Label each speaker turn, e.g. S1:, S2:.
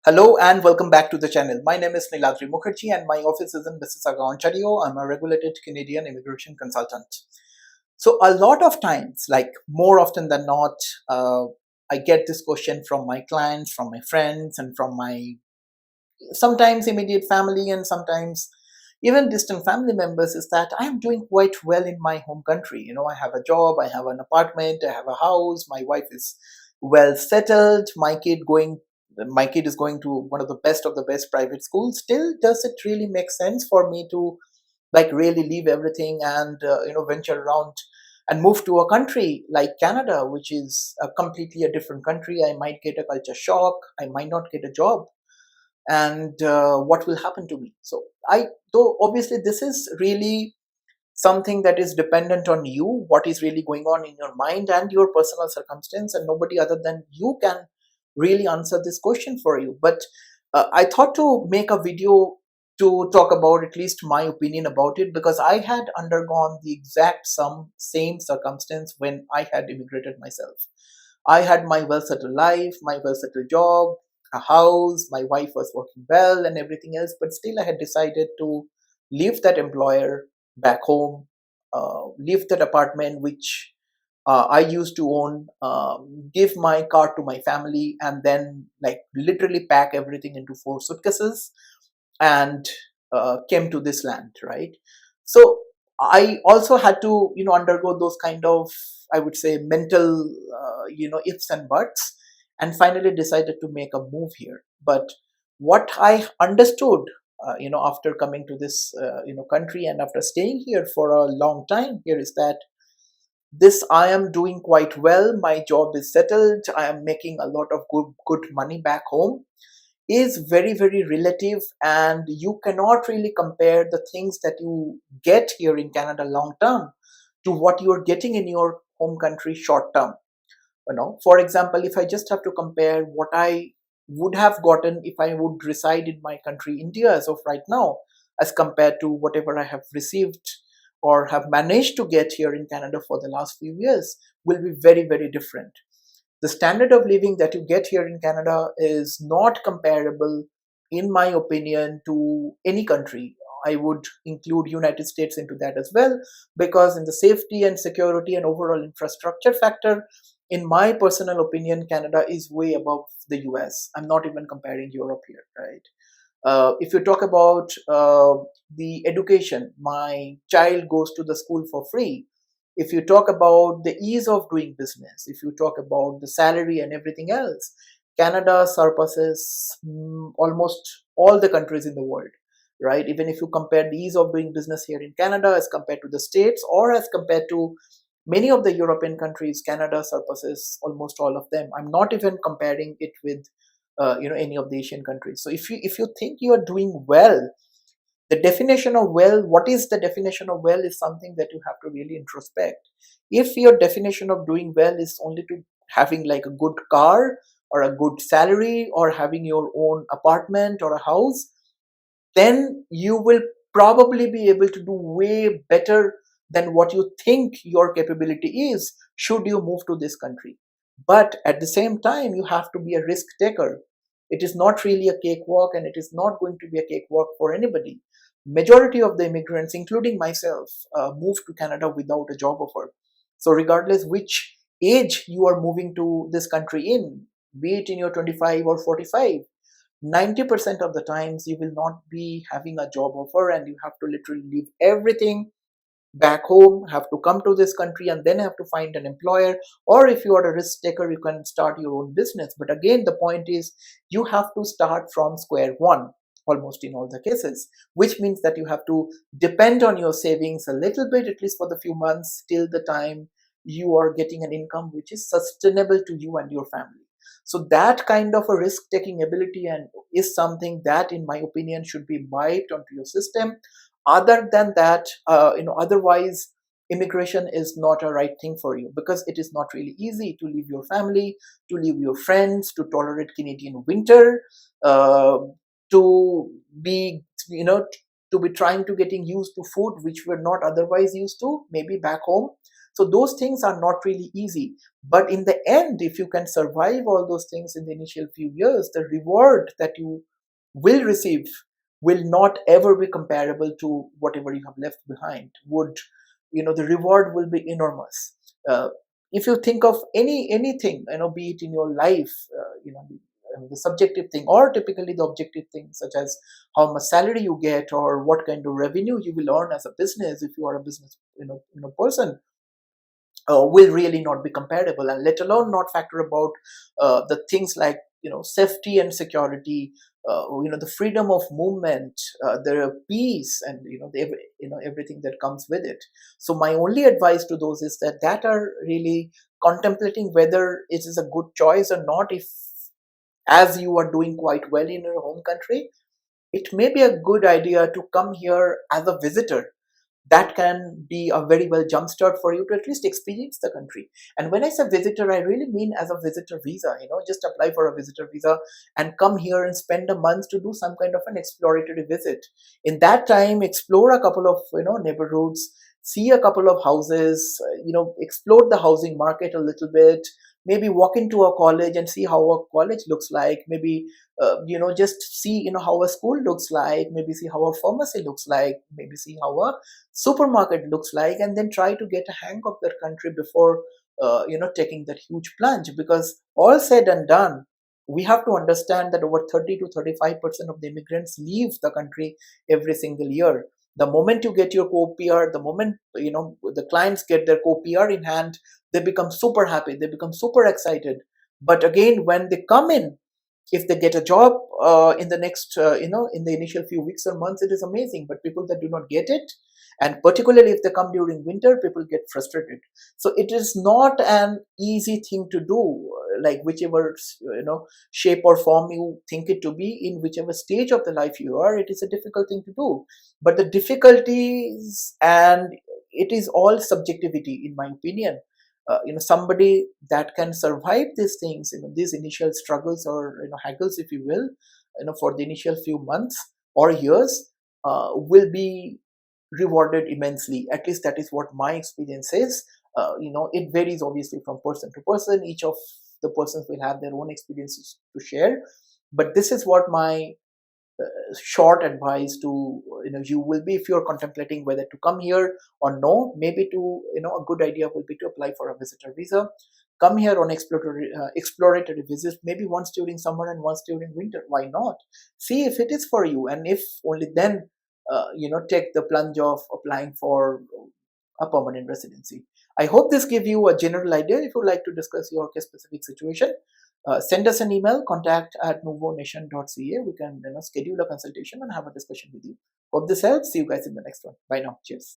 S1: Hello and welcome back to the channel. My name is Niladri Mukherjee and my office is in Mississauga, Ontario. I'm a regulated Canadian immigration consultant. So a lot of times, like more often than not, uh, I get this question from my clients, from my friends, and from my sometimes immediate family and sometimes even distant family members is that I am doing quite well in my home country. I have a job, I have an apartment, I have a house, my wife is well settled, my kid is going to one of the best private schools. Still, does it really make sense for me to like really leave everything and venture around and move to a country like Canada, which is a completely a different country? I might get a culture shock, I might not get a job, and what will happen to me? So I though obviously this is really something that is dependent on you, what is really going on in your mind and your personal circumstance, and nobody other than you can really answer this question for you. But I thought to make a video to talk about at least my opinion about it, because I had undergone the exact same circumstance when I had immigrated myself. I had my well settled life, my well settled job, a house, my wife was working well, and everything else. But still, I had decided to leave that employer back home, leave that apartment which I used to own, give my car to my family, and then like literally pack everything into 4 suitcases and came to this land, right? So I also had to undergo those kind of, I would say, mental ifs and buts, and finally decided to make a move here. But what I understood after coming to this country and after staying here for a long time here is that this I am doing quite well, my job is settled, I am making a lot of good money back home, is very very relative, and you cannot really compare the things that you get here in Canada long term to what you are getting in your home country short term. For example, if I just have to compare what I would have gotten if I would reside in my country India as of right now, as compared to whatever I have received or have managed to get here in Canada for the last few years, will be very very different. The standard of living that you get here in Canada is not comparable, in my opinion, to any country. I would include United States into that as well, because in the safety and security and overall infrastructure factor, in my personal opinion, Canada is way above the US. I'm not even comparing Europe here, right? If you talk about the education, my child goes to the school for free. If you talk about the ease of doing business, if you talk about the salary and everything else, Canada surpasses almost all the countries in the world, right? Even if you compare the ease of doing business here in Canada as compared to the States or as compared to many of the European countries, Canada surpasses almost all of them. I'm not even comparing it with any of the Asian countries. So if you think you are doing well, the definition of well, what is the definition of well, is something that you have to really introspect. If your definition of doing well is only to having like a good car or a good salary or having your own apartment or a house, then you will probably be able to do way better than what you think your capability is should you move to this country. But at the same time, you have to be a risk taker. It is not really a cakewalk, and it is not going to be a cakewalk for anybody. Majority of the immigrants, including myself, moved to Canada without a job offer. So regardless which age you are moving to this country in, be it in your 25 or 45, 90% of the times you will not be having a job offer, and you have to literally leave everything back home, have to come to this country and then have to find an employer. Or if you are a risk taker, you can start your own business. But again, the point is you have to start from square one almost in all the cases, which means that you have to depend on your savings a little bit, at least for the few months, till the time you are getting an income which is sustainable to you and your family. So that kind of a risk taking ability and is something that in my opinion should be imbibed onto your system. Other than that, otherwise immigration is not a right thing for you, because it is not really easy to leave your family, to leave your friends, to tolerate Canadian winter, uh, to be you know to be trying to getting used to food which we're not otherwise used to maybe back home. So those things are not really easy. But in the end, if you can survive all those things in the initial few years, the reward that you will receive will not ever be comparable to whatever you have left behind. Would the reward will be enormous. uh, if you think of anything, be it in your life, the subjective thing or typically the objective things, such as how much salary you get or what kind of revenue you will earn as a business, if you are a business person, will really not be comparable, and let alone not factor about the things like safety and security, the freedom of movement, the peace, and everything that comes with it. So my only advice to those is that are really contemplating whether it is a good choice or not. If as you are doing quite well in your home country, it may be a good idea to come here as a visitor. That can be a very well jumpstart for you to at least experience the country. And when I say visitor, I really mean as a visitor visa. Just apply for a visitor visa and come here and spend a month to do some kind of an exploratory visit. In that time, explore a couple of neighborhoods, see a couple of houses, explore the housing market a little bit. Maybe walk into a college and see how a college looks like. Maybe just see how a school looks like. Maybe see how a pharmacy looks like. Maybe see how a supermarket looks like, and then try to get a hang of their country before taking that huge plunge. Because all said and done, we have to understand that over 30 to 35% of the immigrants leave the country every single year. The moment you get your co-PR, the moment the clients get their co-PR in hand, they become super happy, they become super excited. But again, when they come in, if they get a job in the next in the initial few weeks or months, it is amazing. But people that do not get it, and particularly if they come during winter, people get frustrated. So it is not an easy thing to do, like whichever shape or form you think it to be, in whichever stage of the life you are, it is a difficult thing to do. But the difficulties, and it is all subjectivity in my opinion. Somebody that can survive these things, these initial struggles or haggles, if you will, for the initial few months or years, will be rewarded immensely. At least that is what my experience is. It varies obviously from person to person. Each of the persons will have their own experiences to share. But this is what my short advice to you will be, if you're contemplating whether to come here or no. Maybe to a good idea will be to apply for a visitor visa. Come here on exploratory visits, maybe once during summer and once during winter. Why not? See if it is for you, and if only then take the plunge of applying for a permanent residency. I hope this gives you a general idea. If you would like to discuss your case specific situation, send us an email, contact@nuvonation.ca. We can schedule a consultation and have a discussion with you. Hope this helps. See you guys in the next one. Bye now. Cheers.